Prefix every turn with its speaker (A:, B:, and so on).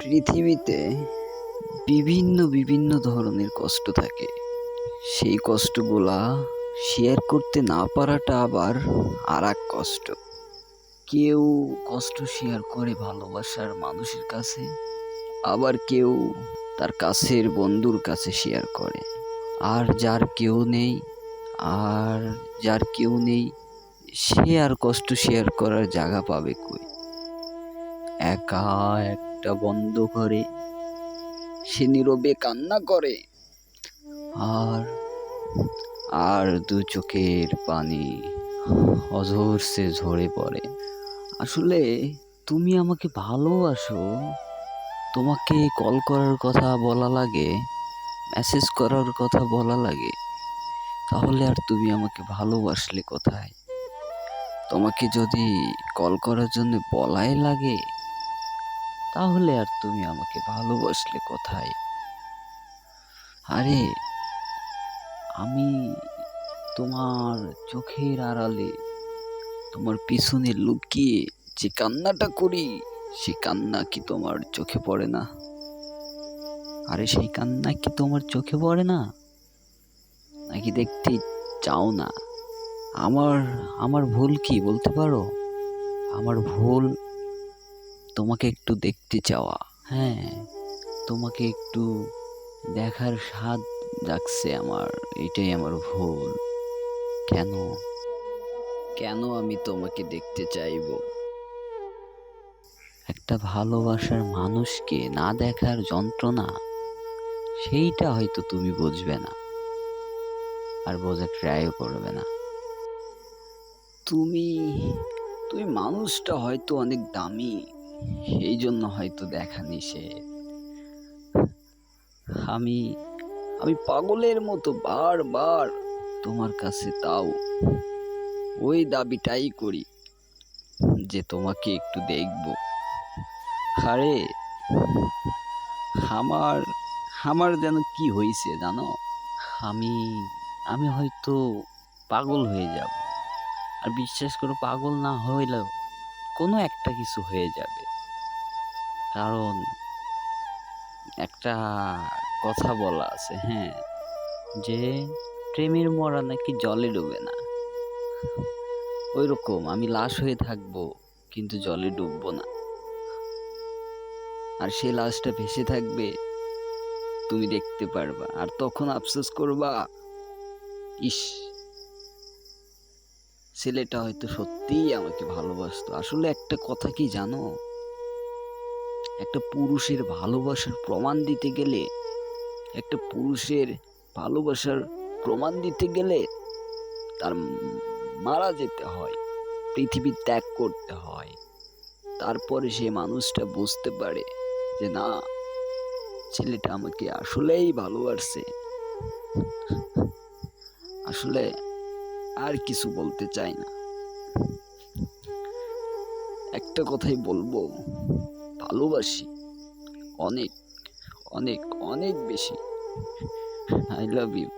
A: পৃথিবীতে বিভিন্ন বিভিন্ন ধরনের কষ্ট থাকে। সেই কষ্টগুলা শেয়ার করতে না পারাটা আবার আর এক কষ্ট। কেউ কষ্ট শেয়ার করে ভালোবাসার মানুষের কাছে, আবার কেউ তার কাছের বন্ধুর কাছে শেয়ার করে। আর যার কেউ নেই আর যার কেউ নেই সে আর কষ্ট শেয়ার করার জায়গা পাবে কই? একা একটা বন্ধ করে সে নীরবে কান্না করে, আর আর দু চোখের পানি অঝরসে ঝরে পড়ে। আসলে তুমি আমাকে ভালোবাসো, তোমাকে কল করার কথা বলা লাগে, মেসেজ করার কথা বলা লাগে, তাহলে আর তুমি আমাকে ভালোবাসলে কোথায়? তোমাকে যদি কল করার জন্য বলাই লাগে, তাহলে আর তুমি আমাকে ভালোবাসলে কোথায়? আরে আমি তোমার চোখের আড়ালে, তোমার পিছনে লুকিয়ে যে কান্নাটা করি, সে কান্না কি তোমার চোখে পড়ে না? আরে সেই কান্না কি তোমার চোখে পড়ে না? নাকি দেখতে চাও না? আমার আমার ভুল কি বলতে পারো? আমার ভুল তোমাকে একটু দেখতে চাওয়া। হ্যাঁ, তোমাকে একটু দেখার স্বাদ জাগছে আমার, এটাই আমার ভুল। কেন কেন আমি তোমাকে দেখতে চাইবো? একটা ভালোবাসার মানুষকে না দেখার যন্ত্রণা, সেইটা হয়তো তুমি বুঝবে না, আর বোঝার ট্রাইও করবে না। তুমি তুমি মানুষটা হয়তো অনেক দামি, এই জন্য হয়তো দেখা নিষেধ। আমি আমি পাগলের মতো বারবার তোমার কাছে তাও ওই দাবিটাই করি যে তোমাকে একটু দেখবো। আরে আমার আমার যেন কি হয়েছে জানো? আমি আমি হয়তো পাগল হয়ে যাব। আর বিশ্বাস করো, পাগল না হইলেও কোনো একটা কিছু হয়ে যাবে। কারণ একটা কথা বলা আছে, হ্যাঁ, যে প্রেমের মরা নাকি জলে ডুবে না। ওই রকম আমি লাশ হয়ে থাকবো, কিন্তু জলে ডুববো না। আর সেই লাশটা ভেসে থাকবে, তুমি দেখতে পারবা, আর তখন আফসোস করবা, ইস, ছেলেটা হয়তো সত্যিই আমাকে ভালোবাসতো। আসলে একটা কথা কি জানো, একটা পুরুষের ভালোবাসার প্রমাণ দিতে গেলে, একটা পুরুষের ভালোবাসার প্রমাণ দিতে গেলে তার মারা যেতে হয়, পৃথিবী ত্যাগ করতে হয়। তারপরে সে মানুষটা বুঝতে পারে যে না, ছেলেটা আমাকে আসলেই ভালোবাসছে। আসলে আর কিছু বলতে চাই না, একটা কথাই বলবো, ভালোবাসি অনেক অনেক অনেক বেশি। I love you.